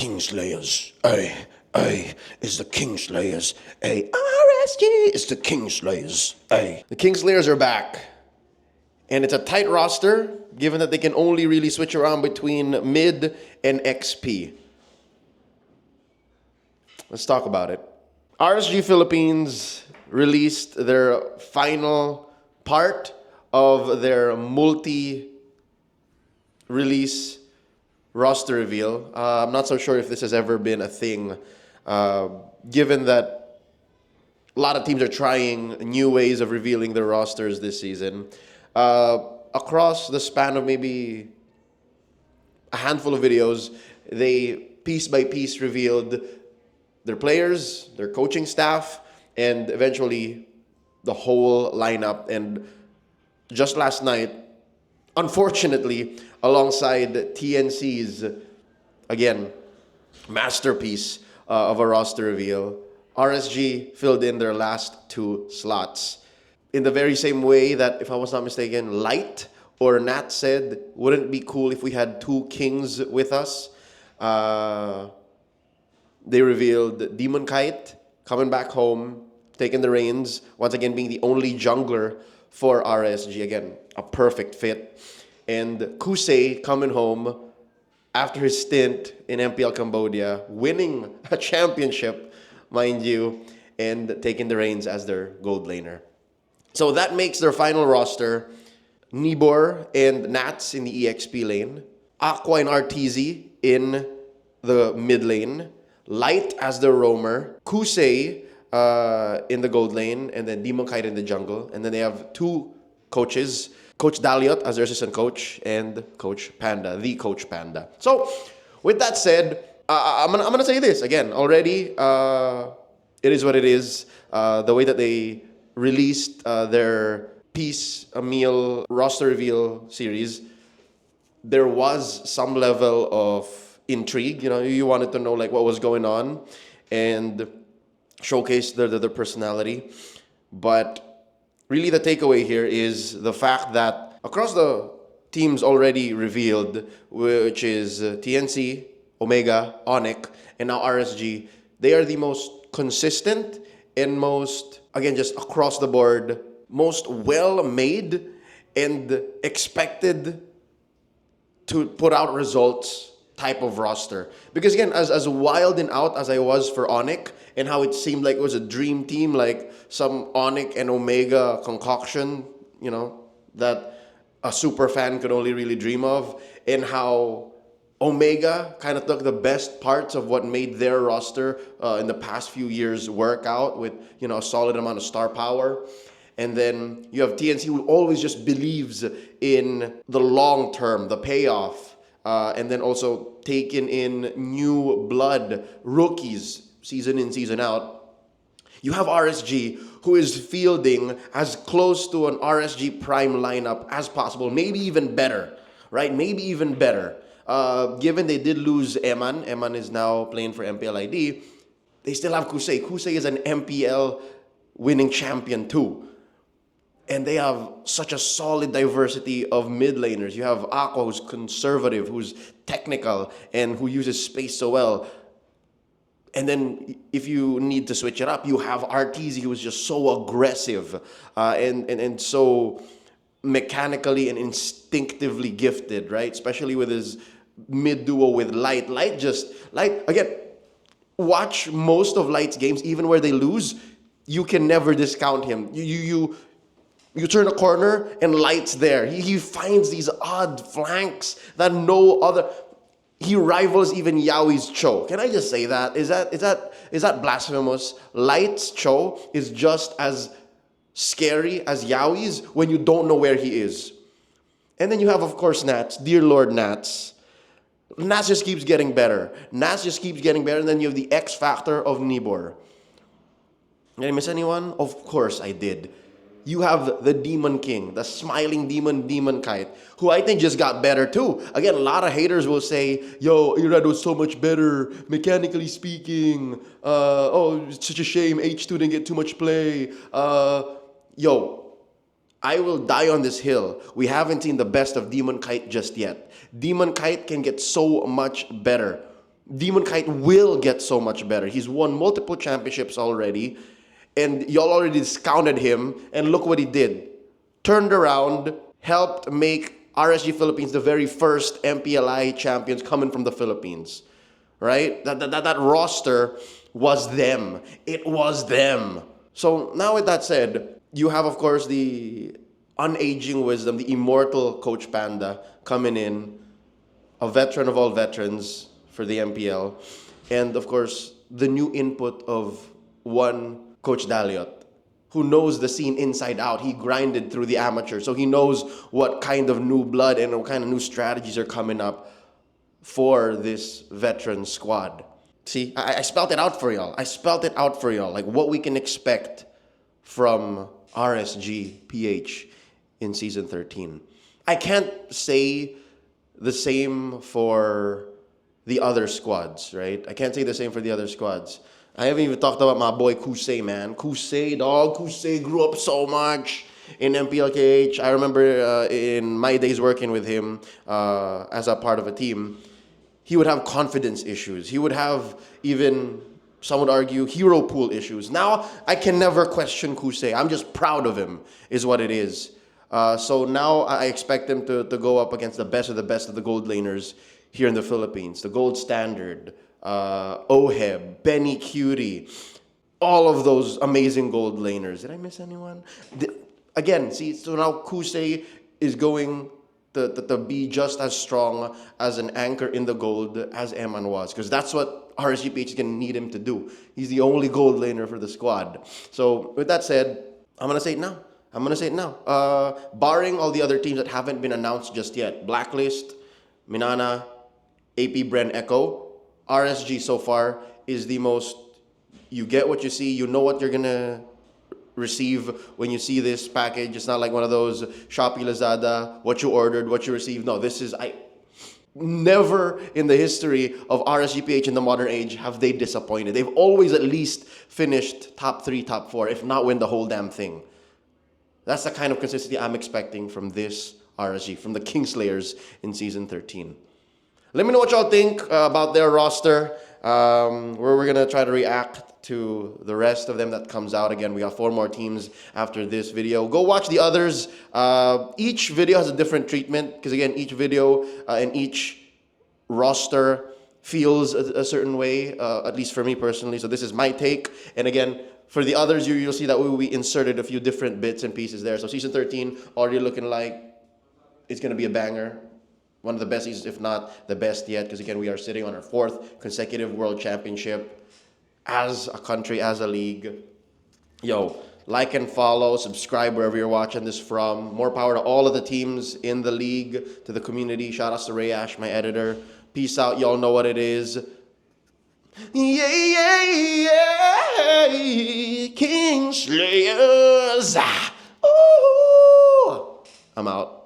KINGSLAYERS. Ay, it's the KINGSLAYERS. Ay, RSG is the KINGSLAYERS. Ay. The KINGSLAYERS are back. And it's a tight roster, given that they can only really switch around between mid and XP. Let's talk about it. RSG Philippines released their final part of their multi-release roster reveal. I'm not so sure if this has ever been a thing, given that a lot of teams are trying new ways of revealing their rosters this season. Across the span of maybe a handful of videos, they piece by piece revealed their players, their coaching staff, and eventually the whole lineup. And just last night, unfortunately, alongside TNC's, again, masterpiece of a roster reveal, RSG filled in their last two slots. In the very same way that, if I was not mistaken, Light or Nat said, wouldn't it be cool if we had two kings with us? They revealed Demon Kite coming back home, taking the reins, once again being the only jungler for RSG. Again, a perfect fit. And Kusei coming home after his stint in MPL Cambodia, winning a championship, mind you, and taking the reins as their gold laner. So that makes their final roster: Nibor and Nats in the EXP lane, Aqua and RTZ in the mid lane, Light as their roamer, Kusei in the gold lane, and then Demon Kite in the jungle. And then they have two coaches, Coach Daliot as their assistant coach, and Coach Panda, the Coach Panda. So, with that said, I'm gonna say this again. Already, it is what it is. The way that they released their piece a meal roster reveal series, there was some level of intrigue. You wanted to know like what was going on and showcase their personality. But really, the takeaway here is the fact that across the teams already revealed, which is TNC, Omega, Onyx, and now RSG, they are the most consistent and most, again, just across the board, most well-made and expected to put out results type of roster. Because again, as wild and out as I was for Onyx, and how it seemed like it was a dream team, like some Onyx and Omega concoction, that a super fan could only really dream of, and how Omega kind of took the best parts of what made their roster in the past few years work out with, a solid amount of star power. And then you have TNC, who always just believes in the long term, the payoff, and then also taking in new blood, rookies, season in, season out. You have RSG, who is fielding as close to an RSG prime lineup as possible, maybe even better, right? Maybe even better. Given they did lose Eman. Eman is now playing for MPL ID. They still have Kusei. Kusei is an MPL winning champion too. And they have such a solid diversity of mid laners. You have Aqua, who's conservative, who's technical, and who uses space so well. And then if you need to switch it up, you have RTZ, who is just so aggressive and so mechanically and instinctively gifted, right? Especially with his mid duo with Light. Light, again, watch most of Light's games, even where they lose, you can never discount him. You turn a corner and Light's there. He finds these odd flanks that no other. He rivals even Yaoi's Cho. Can I just say that? Is that blasphemous? Light's Cho is just as scary as Yaoi's when you don't know where he is. And then you have, of course, Nats. Dear Lord Nats. Nats just keeps getting better. And then you have the X factor of Nibor. Did I miss anyone? Of course I did. You have the Demon King, the smiling Demon Kite, who I think just got better too. Again, a lot of haters will say, yo, Irad was so much better, mechanically speaking. It's such a shame H2 didn't get too much play. I will die on this hill. We haven't seen the best of Demon Kite just yet. Demon Kite can get so much better. Demon Kite will get so much better. He's won multiple championships already, and y'all already discounted him, and look what he did. Turned around, helped make RSG Philippines the very first MPLI champions coming from the Philippines. Right? That roster was them. It was them. So now with that said, you have of course the unaging wisdom, the immortal Coach Panda coming in, a veteran of all veterans for the MPL, and of course the new input of one Coach Daliot, who knows the scene inside out. He grinded through the amateur, so he knows what kind of new blood and what kind of new strategies are coming up for this veteran squad. See, I spelled it out for y'all. I spelled it out for y'all, like what we can expect from RSG PH in season 13. I can't say the same for the other squads, right? I can't say the same for the other squads. I haven't even talked about my boy Kusei, man. Kusei, dog. Kusei grew up so much in MPLKH. I remember in my days working with him as a part of a team, he would have confidence issues. He would have even, some would argue, hero pool issues. Now, I can never question Kusei. I'm just proud of him, is what it is. So now I expect him to go up against the best of the gold laners here in the Philippines. The gold standard, Oheb, Benny Cutie, all of those amazing gold laners. Did I miss anyone? Again, see, so now Kusei is going to be just as strong as an anchor in the gold as Eman was, because that's what RSGPH is going to need him to do. He's the only gold laner for the squad. So with that said, I'm going to say it now. Barring all the other teams that haven't been announced just yet, Blacklist, Minana, AP Bren Echo, RSG so far is the most, you get what you see, you know what you're going to receive when you see this package. It's not like one of those Shopee, Lazada, what you ordered, what you received. No, this is, never in the history of RSGPH in the modern age have they disappointed. They've always at least finished top 3, top 4, if not win the whole damn thing. That's the kind of consistency I'm expecting from this RSG, from the KINGSLAYERS in season 13. Let me know what y'all think about their roster. We're going to try to react to the rest of them that comes out. Again, we got 4 more teams after this video. Go watch the others. Each video has a different treatment because, again, each video and each roster feels a certain way, at least for me personally. So this is my take. And again, for the others, you'll see that we inserted a few different bits and pieces there. So season 13 already looking like it's going to be a banger. One of the best seasons, if not the best yet, because again, we are sitting on our 4th consecutive World Championship as a country, as a league. Yo, like and follow, subscribe wherever you're watching this from. More power to all of the teams in the league, to the community. Shout out to Ray Ash, my editor. Peace out. Y'all know what it is. Yeah. KINGSLAYERS. Ooh. I'm out.